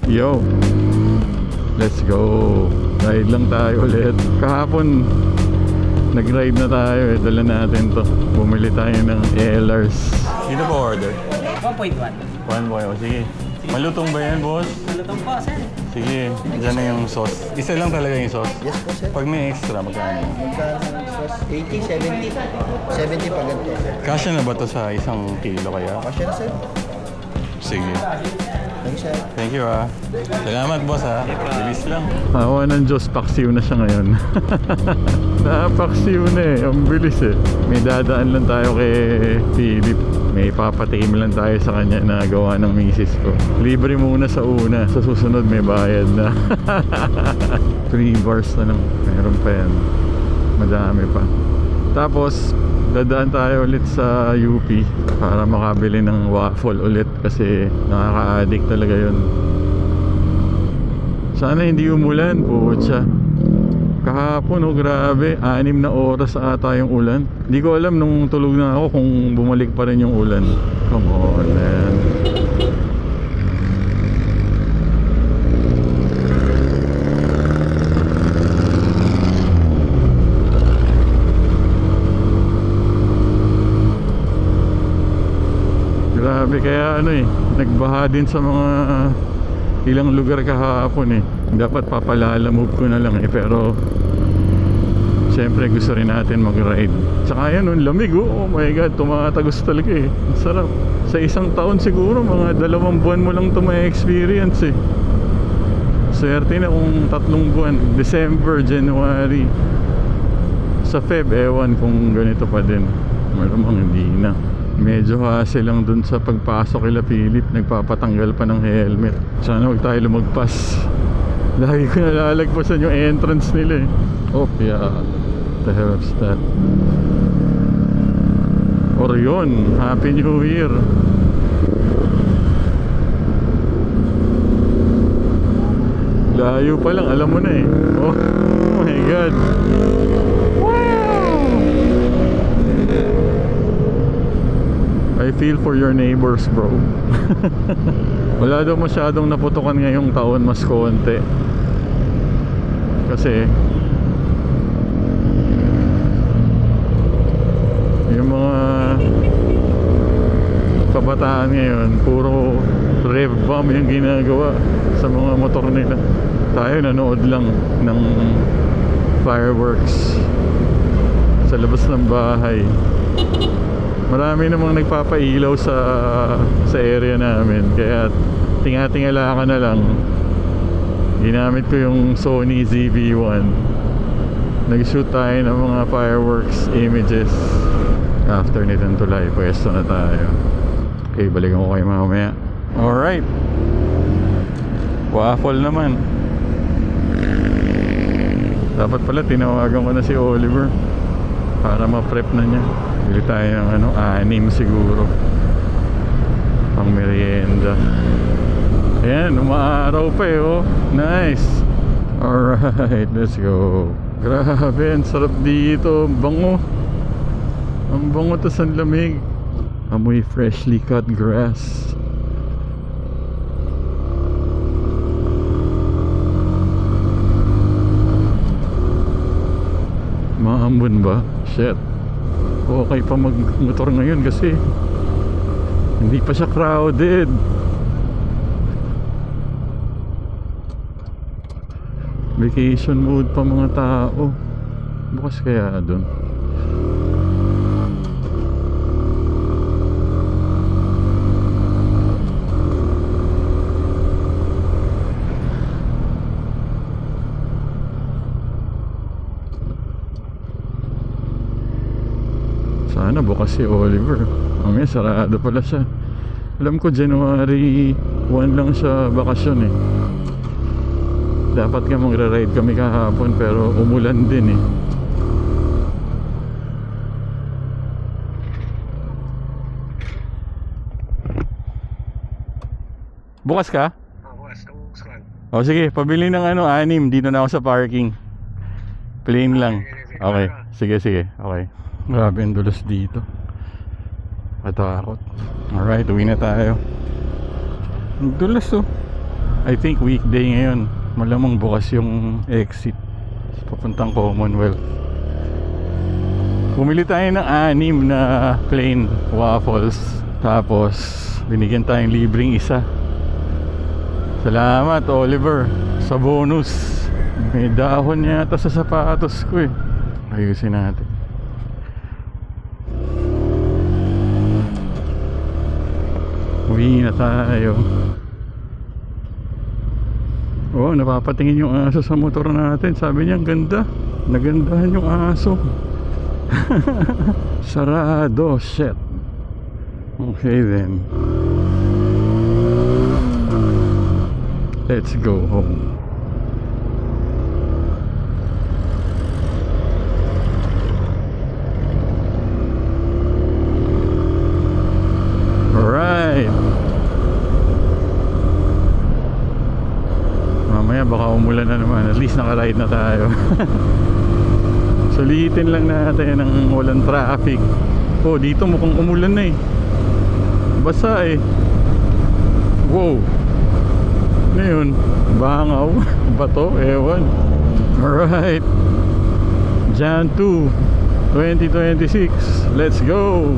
Yo, let's go. Ride lang tayo ulit. Kahapon nag-ride na tayo eh. Dala natin to. Bumili tayo ng LRs. Dito po order? 1.1. 1 sige. Malutong ba yan, boss? Malutong po, sir. Sige, dyan na yung sauce. Isa lang talaga yung sauce? Yes po, sir. Pag may extra, magkano? Magkano ng sauce? 80, 70. 70 pa ganito, sir. Kasya na ba to sa 1 kilo kaya? Kasya na, sir. Sige. Thanks, sir. Thank you ah. Salamat boss ah. Bilis lang. Awa ng Diyos, paksiw na siya ngayon. Napaksiw na eh. Ang bilis eh. May dadaan lang tayo kay Philip. May papatim lang tayo sa kanya na gawa ng misis ko. Libre muna sa una. Sa susunod may bayad na. 3 bars na lang. Meron pa yan. Madami pa. Tapos dadaan tayo ulit sa UP para makabili ng waffle ulit kasi nakaka-addict talaga yun. Sana hindi umulan, putya. Kahapon oh, grabe, 6 na oras ata yung ulan. Hindi ko alam nung tulog na ako kung bumalik pa rin yung ulan. Come on, man. Grabe, kaya ano eh, nagbaha din sa mga ilang lugar kahapon eh. Dapat papalalamove ko na lang eh, pero siyempre gusto rin natin mag-ride. Tsaka yan, ang lamig oh, oh my god, tumatagos talaga eh. Ang sarap. Sa isang taon siguro, mga 2 buwan mo lang ito may experience eh. Swerte na kung 3 buwan, December, January. Sa Feb, ewan kung ganito pa din. Malamang hindi na. Medyo hassle lang dun sa pagpasok kila Philip. Nagpapatanggal pa ng helmet. Sana huwag tayo lumagpas. Lagi ko nalalagpasan yung entrance nila eh. Oh yeah, the hell is that? Orion, Happy New Year. Layo pa lang, alam mo na eh. Oh my god. I feel for your neighbors, bro. Wala daw masyadong naputukan ngayong taon, mas konti. Kasi yung mga kabataan ngayon, puro rev bomb yung ginagawa sa mga motor nila. Tayo nanood lang ng fireworks sa labas ng bahay. Marami namang nagpapailaw sa area namin, kaya tinga-tingala ka na lang. Ginamit ko yung Sony ZV-1. Nag-shoot tayo ng mga fireworks images. After nitong tulay, pwesto na tayo. Okay, balikan ko kayo mamaya. Alright, waffle naman. Dapat pala tinawagan ko na si Oliver para ma-prep na niya. Bili tayo ng ano, 6 siguro pang merienda. Ayan, umaaraw pa eh oh. Nice. Alright, let's go. Grabe, ang sarap dito. Bango. Ang bango, tas ang lamig. Amoy freshly cut grass. Maambon ba? Shit. Okay pa mag-motor ngayon kasi hindi pa siya crowded. Vacation mode pa mga tao. Bukas kaya doon. Sana bukas si Oliver. Mamaya sarado pala siya. Alam ko January 1 lang siya bakasyon eh. Dapat nga magra-ride kami kahapon pero umulan din eh. Bukas ka? Bukas lang. O sige, pabili ng ano, 6. Dito na ako sa parking. Plain lang. Okay, sige, okay. Grabe ang dulas dito. Katakot. Alright, uwi na tayo. Ang dulas oh. I think weekday ngayon. Malamang bukas yung exit papuntang Commonwealth. Bumili tayo ng 6 na plain waffles. Tapos binigyan tayong libreng isa. Salamat Oliver sa bonus. May dahon yata sa sapatos ko eh. Ayusin natin. Uwi na tayo. Oh, napapatingin yung aso sa motor natin. Sabi niya, ang ganda. Nagandahan yung aso. Sarado, shit. Okay then. Let's go home. Alright. Mamaya baka umulan na naman. At least nakaride na tayo. Sulitin lang natin ng walang traffic. Oh, dito mukhang umulan na eh. Basa eh. Wow. Ano yun? Bangaw? Bato? Ewan. Alright. Jan 2 2026. Let's go.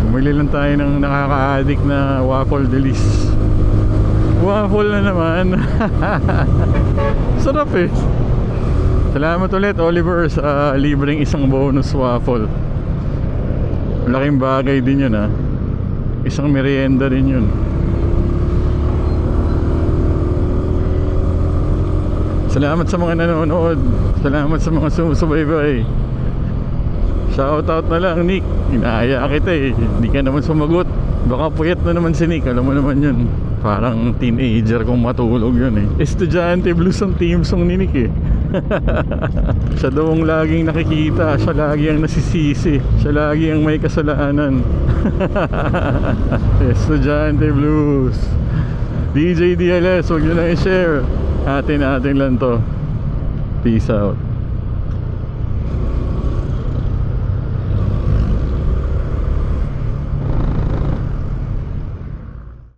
Bumili lang tayo ng nakaka-addict na waffle delis. Waffle na naman. Sarap eh. Salamat ulit Oliver sa libreng isang bonus waffle. Malaking bagay din yun ha. Isang merienda rin yun. Salamat sa mga nanonood. Salamat sa mga sumusubaybay. Shoutout na lang Nick. Inaaya kita eh. Hindi ka naman sumagot. Baka puyat na naman si Nick. Alam mo naman yun. Parang teenager kung matulog yun eh. Estudyante blues ang team song ni Nick eh. Siya daw ang laging nakikita. Siya lagi ang nasisisi. Siya lagi ang may kasalanan. Estudyante blues. DJ DLS, huwag nyo lang i-share. Atin lang to. Peace out.